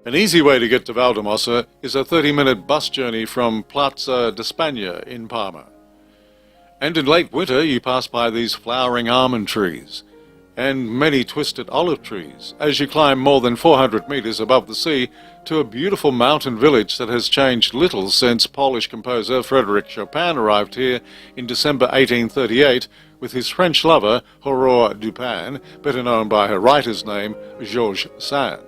An easy way to get to Valledemossa is a 30-minute bus journey from Plaza d'Espagna in Parma. And in late winter you pass by these flowering almond trees and many twisted olive trees as you climb more than 400 meters above the sea to a beautiful mountain village that has changed little since Polish composer Frédéric Chopin arrived here in December 1838 with his French lover Aurore Dupin, better known by her writer's name Georges Sand.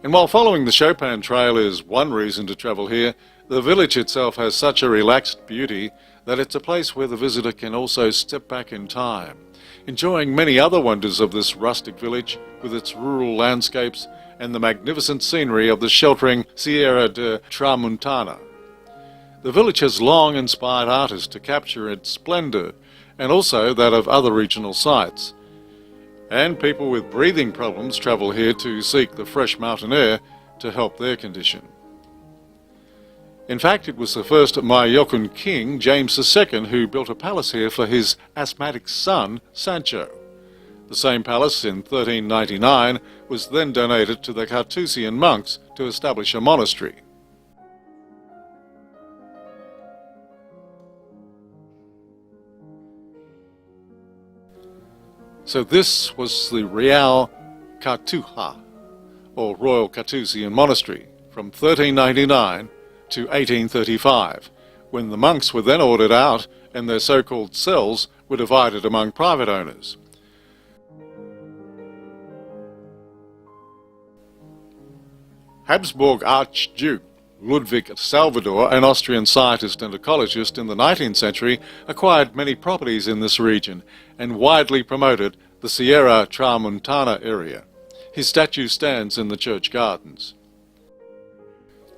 And while following the Chopin trail is one reason to travel here, the village itself has such a relaxed beauty that it's a place where the visitor can also step back in time, enjoying many other wonders of this rustic village with its rural landscapes and the magnificent scenery of the sheltering Sierra de Tramuntana. The village has long inspired artists to capture its splendor and also that of other regional sites. And people with breathing problems travel here to seek the fresh mountain air to help their condition. In fact, it was the first Majorcan king, James II, who built a palace here for his asthmatic son, Sancho. The same palace in 1399 was then donated to the Carthusian monks to establish a monastery. So this was the Real Cartuja, or Royal Carthusian Monastery, from 1399 to 1835, when the monks were then ordered out and their so-called cells were divided among private owners. Habsburg Archduke Ludwig Salvador, an Austrian scientist and ecologist in the 19th century, acquired many properties in this region and widely promoted the Sierra Tramuntana area. His statue stands in the church gardens.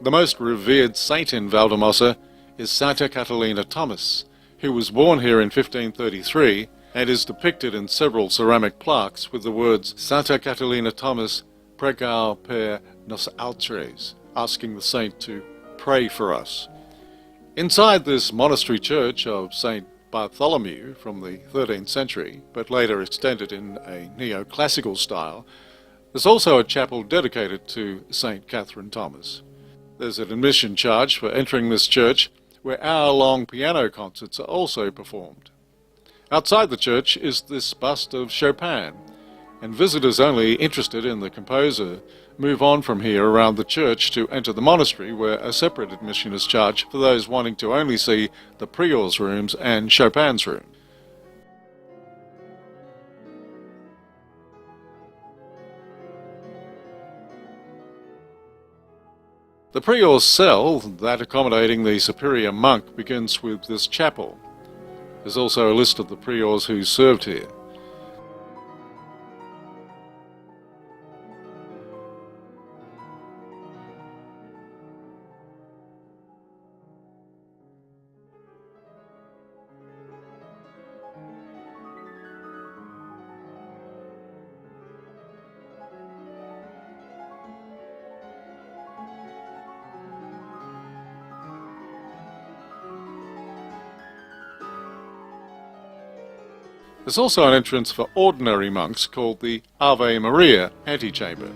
The most revered saint in Valledemossa is Santa Catalina Thomas, who was born here in 1533 and is depicted in several ceramic plaques with the words Santa Catalina Thomas, pregao per nos altres, asking the saint to pray for us. Inside this monastery church of St. Bartholomew from the 13th century, but later extended in a neoclassical style, there's also a chapel dedicated to St. Catherine Thomas. There's an admission charge for entering this church, where hour-long piano concerts are also performed. Outside the church is this bust of Chopin, and visitors only interested in the composer move on from here around the church to enter the monastery, where a separate admission is charged for those wanting to only see the prior's rooms and Chopin's room. The prior's cell, that accommodating the superior monk, begins with this chapel. There's also a list of the priors who served here. There's also an entrance for ordinary monks called the Ave Maria antechamber.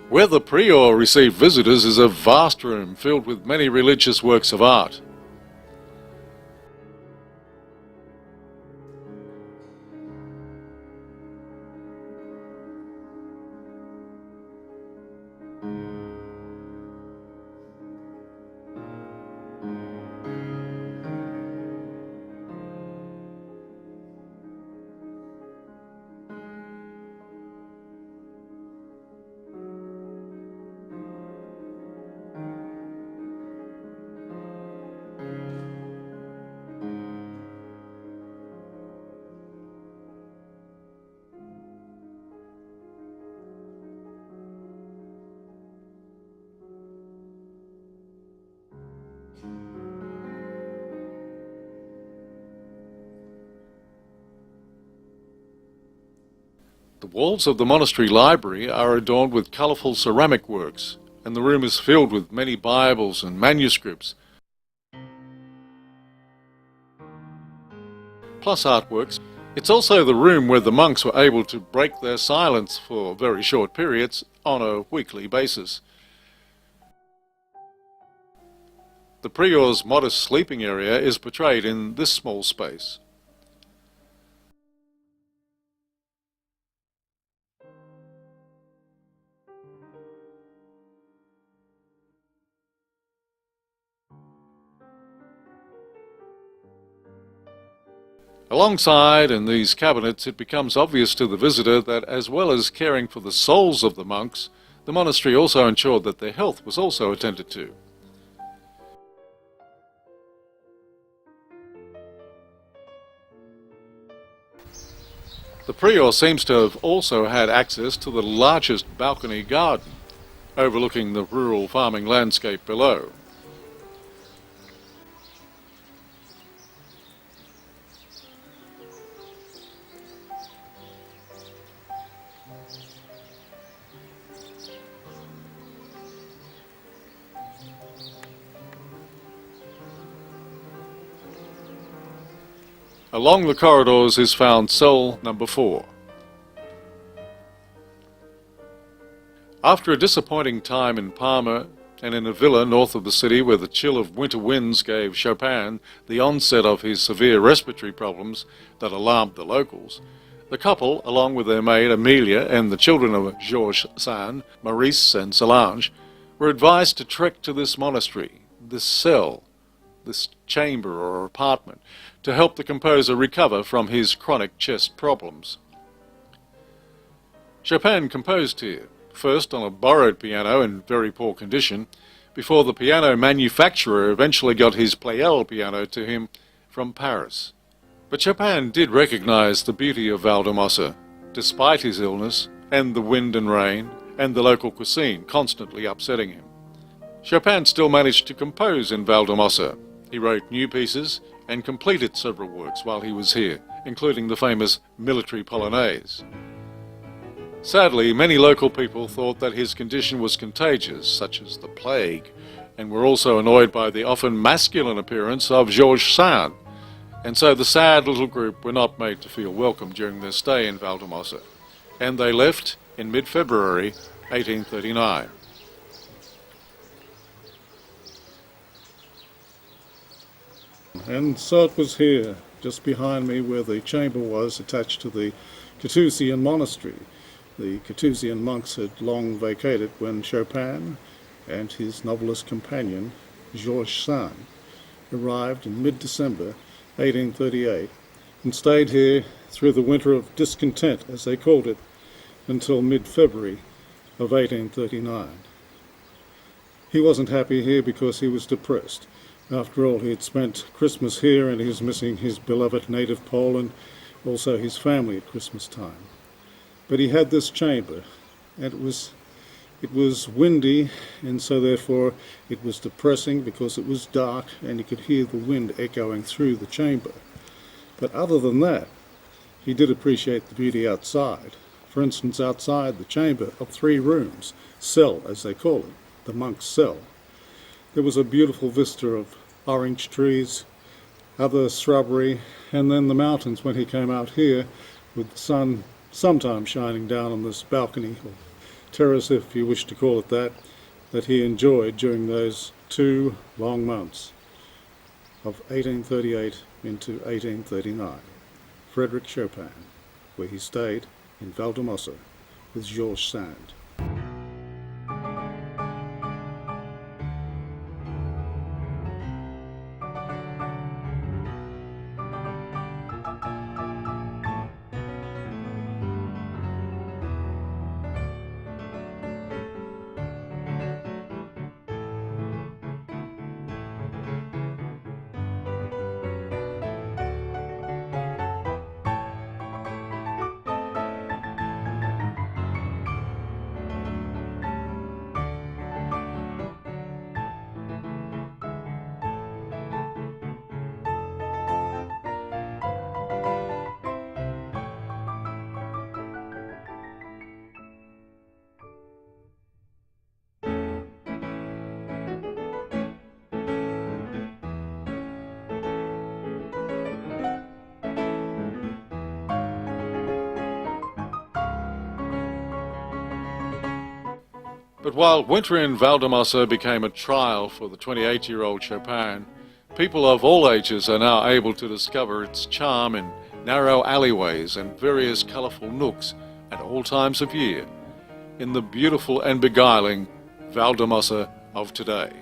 Where the prior received visitors is a vast room filled with many religious works of art. The walls of the monastery library are adorned with colourful ceramic works, and the room is filled with many Bibles and manuscripts, plus artworks. It's also the room where the monks were able to break their silence for very short periods on a weekly basis. The prior's modest sleeping area is portrayed in this small space. Alongside in these cabinets, it becomes obvious to the visitor that as well as caring for the souls of the monks, the monastery also ensured that their health was also attended to. The prior seems to have also had access to the largest balcony garden, overlooking the rural farming landscape below. Along the corridors is found cell number 4. After a disappointing time in Parma and in a villa north of the city where the chill of winter winds gave Chopin the onset of his severe respiratory problems that alarmed the locals, the couple, along with their maid Amelia and the children of Georges Sand, Maurice and Solange, were advised to trek to this monastery, this cell, this chamber or apartment, to help the composer recover from his chronic chest problems. Chopin composed here, first on a borrowed piano in very poor condition, before the piano manufacturer eventually got his Pleyel piano to him from Paris. But Chopin did recognize the beauty of VALLEDEMOSSA, despite his illness and the wind and rain and the local cuisine constantly upsetting him. Chopin still managed to compose in VALLEDEMOSSA. He wrote new pieces and completed several works while he was here, including the famous Military Polonaise. Sadly, many local people thought that his condition was contagious, such as the plague, and were also annoyed by the often masculine appearance of Georges Sand, and so the sad little group were not made to feel welcome during their stay in VALLEDEMOSSA, and they left in mid-February 1839. And so it was here, just behind me, where the chamber was attached to the Carthusian monastery. The Carthusian monks had long vacated when Chopin and his novelist companion, Georges Sand, arrived in mid-December 1838 and stayed here through the winter of discontent, as they called it, until mid-February of 1839. He wasn't happy here because he was depressed. After all, he had spent Christmas here and he was missing his beloved native Poland, also his family at Christmas time. But he had this chamber, and it was windy, and so therefore it was depressing because it was dark and you could hear the wind echoing through the chamber. But other than that, he did appreciate the beauty outside. For instance, outside the chamber of 3 rooms, cell as they call it, the monk's cell, there was a beautiful vista of orange trees, other shrubbery, and then the mountains when he came out here with the sun sometimes shining down on this balcony, or terrace if you wish to call it that he enjoyed during those 2 long months of 1838 into 1839. Frédéric Chopin, where he stayed in VALLEDEMOSSA with Georges Sand. But while winter in Valledemossa became a trial for the 28-year-old Chopin, people of all ages are now able to discover its charm in narrow alleyways and various colourful nooks at all times of year, in the beautiful and beguiling Valledemossa of today.